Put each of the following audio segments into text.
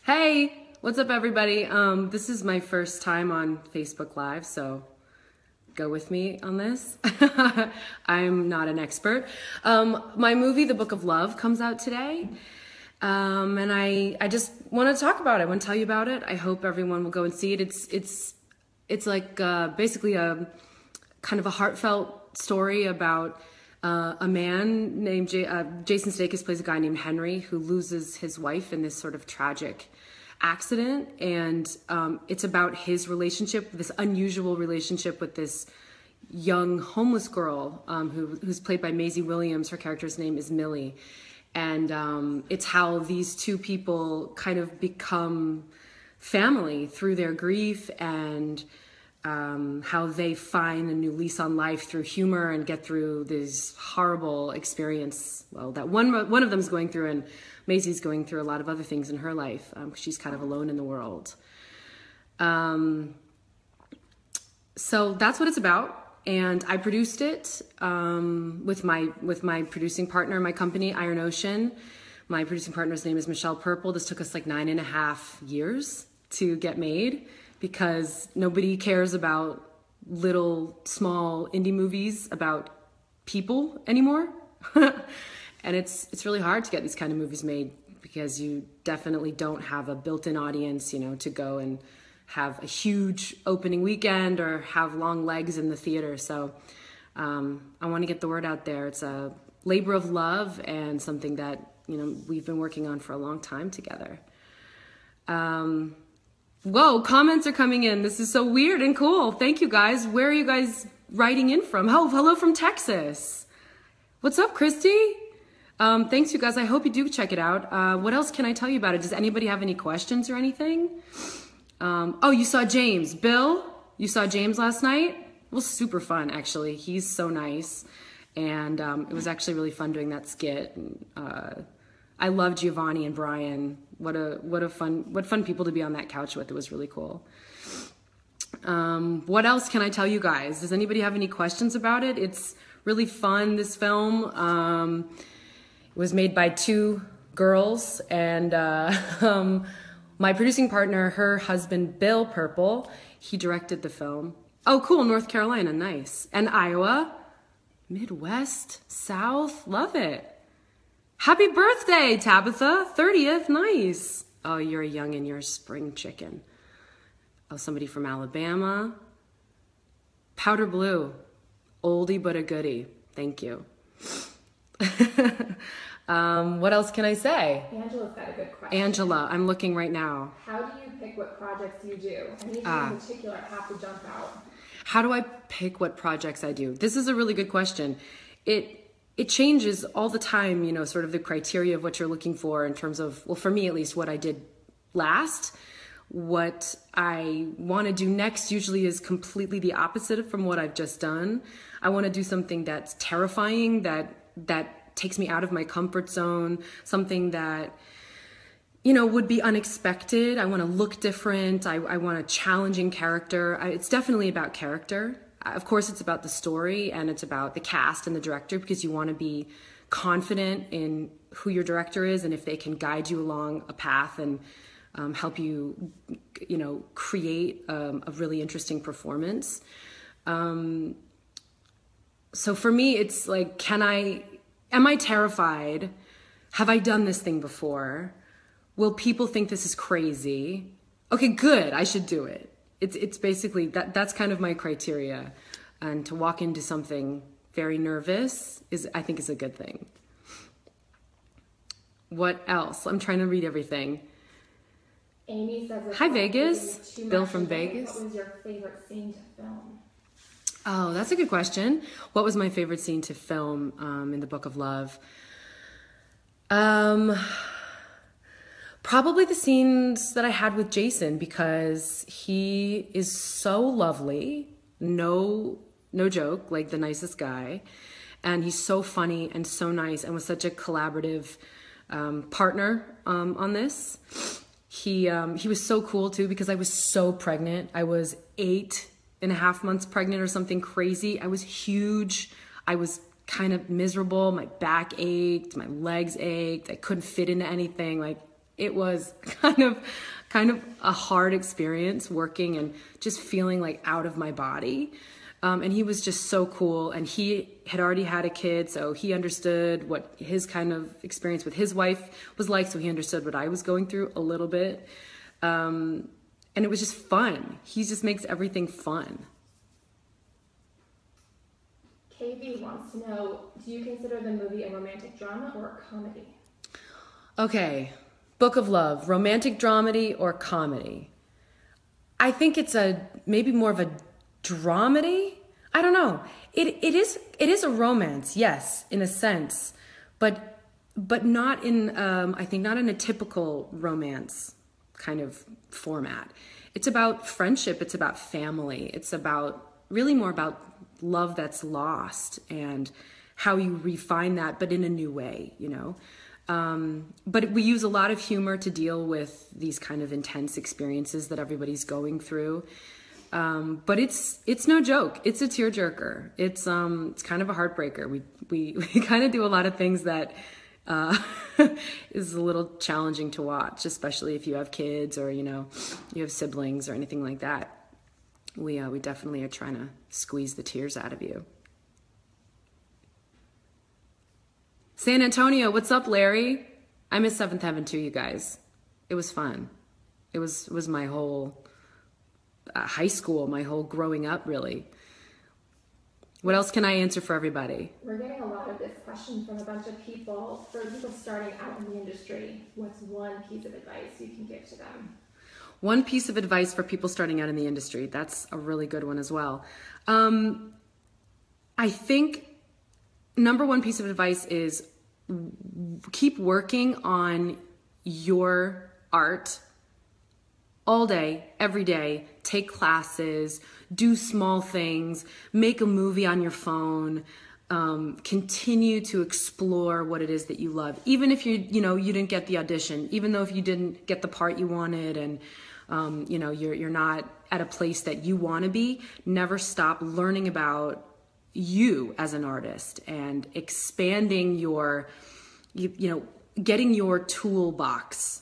Hey, what's up everybody? This is my first time on Facebook Live, so go with me on this. I'm not an expert. My movie, The Book of Love, comes out today. And I just want to talk about it. I want to tell you about it. I hope everyone will go and see it. It's like basically a kind of a heartfelt story about a man named Jason Sudeikis plays a guy named Henry who loses his wife in this sort of tragic accident, and it's about his relationship, this unusual relationship with this young homeless girl who's played by Maisie Williams. Her character's name is Millie, and it's how these two people kind of become family through their grief, and how they find a new lease on life through humor and get through this horrible experience, well, that one of them's going through, and Maisie's going through a lot of other things in her life. She's kind of alone in the world. So that's what it's about, and I produced it with my producing partner, my company, Iron Ocean. My producing partner's name is Michelle Purple. This took us like 9.5 years to get made, because nobody cares about little, small indie movies about people anymore. And it's really hard to get these kind of movies made, because you definitely don't have a built-in audience, you know, to go and have a huge opening weekend or have long legs in the theater. So I want to get the word out there. It's a labor of love and something that, you know, we've been working on for a long time together. Whoa, comments are coming in. This is so weird and cool. Thank you guys. Where are you guys writing in from? Oh, hello from Texas. What's up, Christy? Thanks, you guys. I hope you do check it out. What else can I tell you about it? Does anybody have any questions or anything? Oh, you saw James. Bill, you saw James last night? It was super fun, actually. He's so nice. And it was actually really fun doing that skit. I love Giovanni and Brian. What fun people to be on that couch with. It was really cool. What else can I tell you guys? Does anybody have any questions about it? It's really fun, this film. It was made by two girls, and my producing partner, her husband, Biel Purple, he directed the film. Oh, cool, North Carolina, nice. And Iowa, Midwest, South, love it. Happy birthday, Tabitha, 30th, nice. Oh, you're a youngin', you're a spring chicken. Oh, somebody from Alabama. Powder blue, oldie but a goodie, thank you. What else can I say? Angela's got a good question. Angela, I'm looking right now. How do you pick what projects you do? Anything in particular have to jump out? How do I pick what projects I do? This is a really good question. It changes all the time, you know, sort of the criteria of what you're looking for in terms of, well, for me at least, what I did last. What I want to do next usually is completely the opposite from what I've just done. I want to do something that's terrifying, that takes me out of my comfort zone, something that, you know, would be unexpected. I want to look different. I want a challenging character. It's definitely about character. Of course, it's about the story, and it's about the cast and the director, because you want to be confident in who your director is and if they can guide you along a path and help you, you know, create a really interesting performance. So for me, it's like, am I terrified? Have I done this thing before? Will people think this is crazy? Okay, good, I should do it. It's basically, that's kind of my criteria. And to walk into something very nervous I think is a good thing. What else? I'm trying to read everything. Amy says, hi Vegas, Bill from Vegas. What was your favorite scene to film? Oh, that's a good question. What was my favorite scene to film in The Book of Love? Probably the scenes that I had with Jason, because he is so lovely, no joke, like the nicest guy, and he's so funny and so nice, and was such a collaborative partner on this. He was so cool too, because I was so pregnant. I was 8.5 months pregnant or something crazy. I was huge. I was kind of miserable. My back ached, my legs ached. I couldn't fit into anything. Like, it was kind of a hard experience working and just feeling like out of my body. And he was just so cool, and he had already had a kid, so he understood what his kind of experience with his wife was like, so he understood what I was going through a little bit. And it was just fun. He just makes everything fun. KB wants to know, do you consider the movie a romantic drama or a comedy? Okay, Book of Love, romantic dramedy or comedy? I think it's maybe more of a dramedy. I don't know. It is a romance, yes, in a sense, but not in I think not in a typical romance kind of format. It's about friendship. It's about family. It's about really more about love that's lost and how you refine that, but in a new way, you know. But we use a lot of humor to deal with these kind of intense experiences that everybody's going through. But it's no joke. It's a tearjerker. It's kind of a heartbreaker. We kind of do a lot of things that is a little challenging to watch, especially if you have kids or, you know, you have siblings or anything like that. We definitely are trying to squeeze the tears out of you. San Antonio, what's up, Larry? I miss Seventh Heaven too, you guys. It was fun. It was my whole high school, my whole growing up, really. What else can I answer for everybody? We're getting a lot of this question from a bunch of people. For people starting out in the industry, what's one piece of advice you can give to them? One piece of advice for people starting out in the industry. That's a really good one as well. I think number one piece of advice is keep working on your art all day, every day. Take classes, do small things, make a movie on your phone, continue to explore what it is that you love. Even if you didn't get the audition, even though if you didn't get the part you wanted and you're not at a place that you want to be, never stop learning about you as an artist and expanding your, getting your toolbox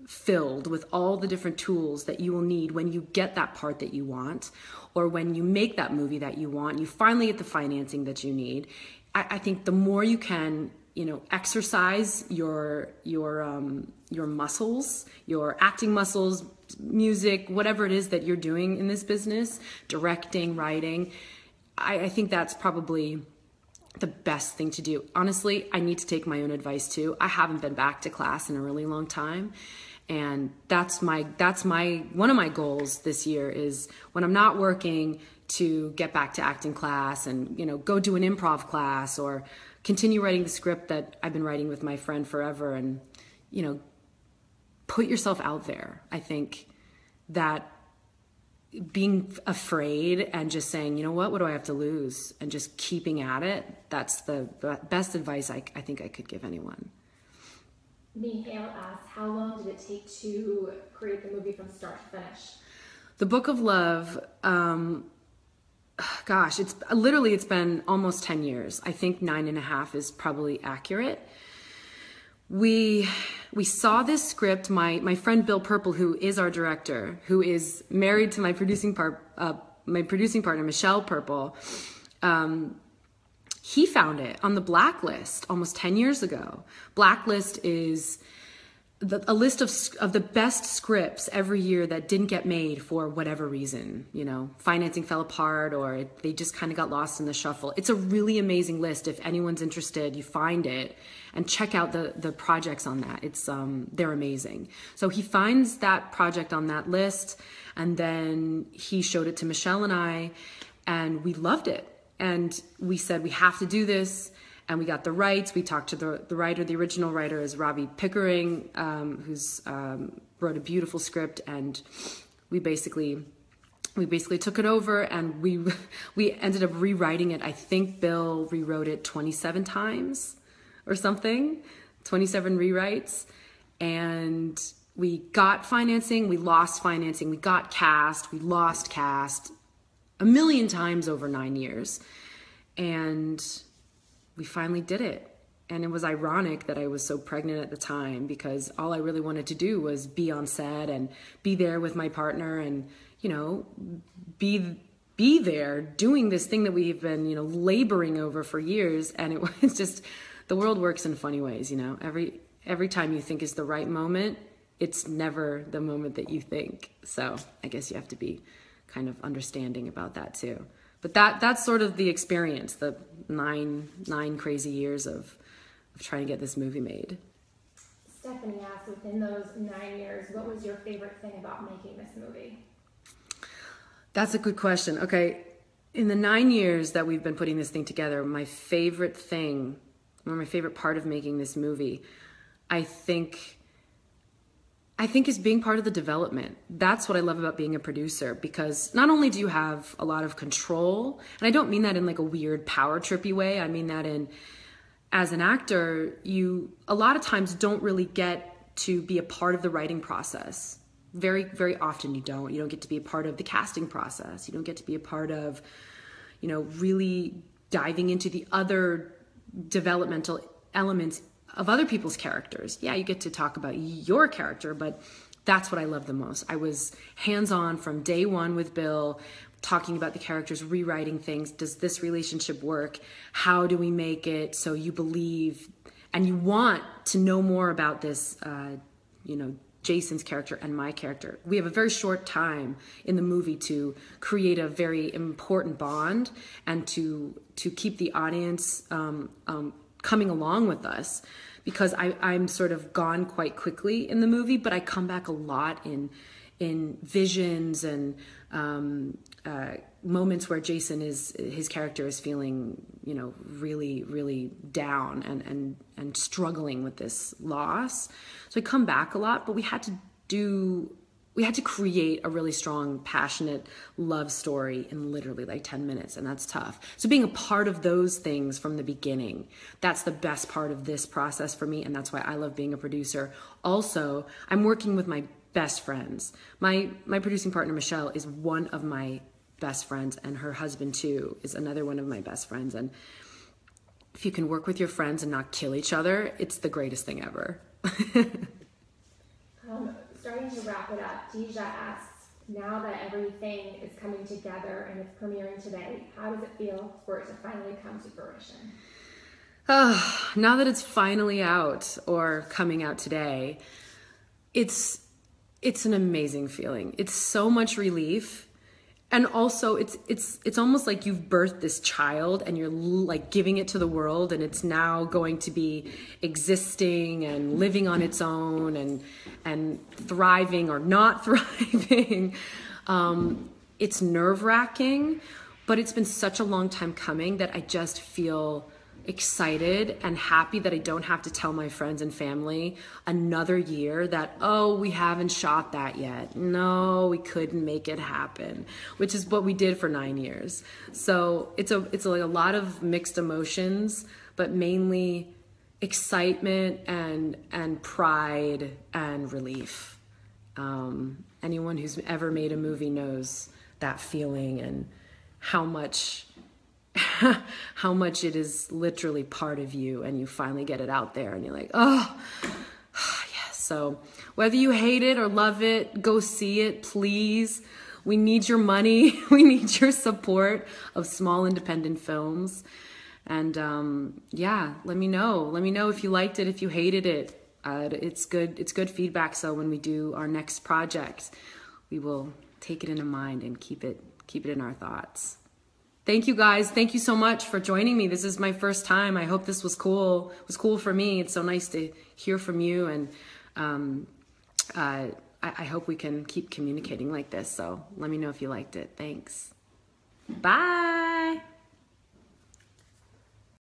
filled with all the different tools that you will need when you get that part that you want, or when you make that movie that you want, you finally get the financing that you need. I think the more you can, exercise your muscles, your acting muscles, music, whatever it is that you're doing in this business, directing, writing, I think that's probably the best thing to do. Honestly, I need to take my own advice too. I haven't been back to class in a really long time. And that's one of my goals this year is when I'm not working to get back to acting class and, go do an improv class or continue writing the script that I've been writing with my friend forever and, put yourself out there. I think that being afraid and just saying, what do I have to lose? And just keeping at it, that's the best advice I think I could give anyone. Mihail asks, how long did it take to create the movie from start to finish? The Book of Love, it's been almost 10 years. I think 9.5 is probably accurate. We saw this script, my friend Bill Purple, who is our director, who is married to my producing partner, Michelle Purple. He found it on the Blacklist almost 10 years ago. Blacklist is a list of the best scripts every year that didn't get made for whatever reason. Financing fell apart or they just kind of got lost in the shuffle. It's a really amazing list. If anyone's interested, you find it and check out the projects on that. It's they're amazing. So he finds that project on that list, and then he showed it to Michelle and I, and we loved it. And we said, we have to do this. And we got the rights. We talked to the writer. The original writer is Robbie Pickering, who's wrote a beautiful script. And we basically took it over, and we ended up rewriting it. I think Bill rewrote it 27 times or something, 27 rewrites. And we got financing. We lost financing. We got cast. We lost cast a million times over 9 years. And we finally did it. and it was ironic that I was so pregnant at the time, because all I really wanted to do was be on set and be there with my partner and, you know, be there doing this thing that we've been, you know, laboring over for years. And it was just, the world works in funny ways, you know. Every time you think is the right moment, it's never the moment that you think. So I guess you have to be kind of understanding about that too. But that's sort of the experience, the nine crazy years of trying to get this movie made. Stephanie asked, within those 9 years, what was your favorite thing about making this movie? That's a good question. Okay, in the 9 years that we've been putting this thing together, my favorite thing, or my favorite part of making this movie, I think is being part of the development. That's what I love about being a producer, because not only do you have a lot of control, and I don't mean that in like a weird power trippy way, I mean that in, as an actor, you a lot of times don't really get to be a part of the writing process. Very, very often you don't. You don't get to be a part of the casting process. You don't get to be a part of, you know, really diving into the other developmental elements of other people's characters. Yeah, you get to talk about your character, but that's what I love the most. I was hands-on from day one with Bill, talking about the characters, rewriting things. Does this relationship work? How do we make it so you believe and you want to know more about this, you know, Jason's character and my character. We have a very short time in the movie to create a very important bond and to keep the audience coming along with us, because I'm sort of gone quite quickly in the movie, but I come back a lot in visions and moments where his character is feeling, you know, really, really down and struggling with this loss. So I come back a lot, but we had to create a really strong, passionate love story in literally like 10 minutes, and that's tough. So being a part of those things from the beginning, that's the best part of this process for me, and that's why I love being a producer. Also, I'm working with my best friends. My producing partner, Michelle, is one of my best friends, and her husband too is another one of my best friends. And if you can work with your friends and not kill each other, it's the greatest thing ever. Starting to wrap it up, Deja asks, now that everything is coming together and it's premiering today, how does it feel for it to finally come to fruition? Now that it's finally out, or coming out today, it's an amazing feeling. It's so much relief. And also it's almost like you've birthed this child and you're like giving it to the world, and it's now going to be existing and living on its own and thriving or not thriving. It's nerve-wracking, but it's been such a long time coming that I just feel excited and happy that I don't have to tell my friends and family another year that, oh, we haven't shot that yet. No, we couldn't make it happen, which is what we did for 9 years. So it's like a lot of mixed emotions, but mainly excitement and pride and relief. Anyone who's ever made a movie knows that feeling and how much it is literally part of you, and you finally get it out there and you're like, oh, yes. So whether you hate it or love it, go see it, please. We need your money. We need your support of small independent films. And yeah, let me know. Let me know if you liked it, if you hated it. It's good feedback. So when we do our next project, we will take it into mind and keep it in our thoughts. Thank you guys. Thank you so much for joining me. This is my first time. I hope this was cool. It was cool for me. It's so nice to hear from you, and I hope we can keep communicating like this. So let me know if you liked it. Thanks. Bye.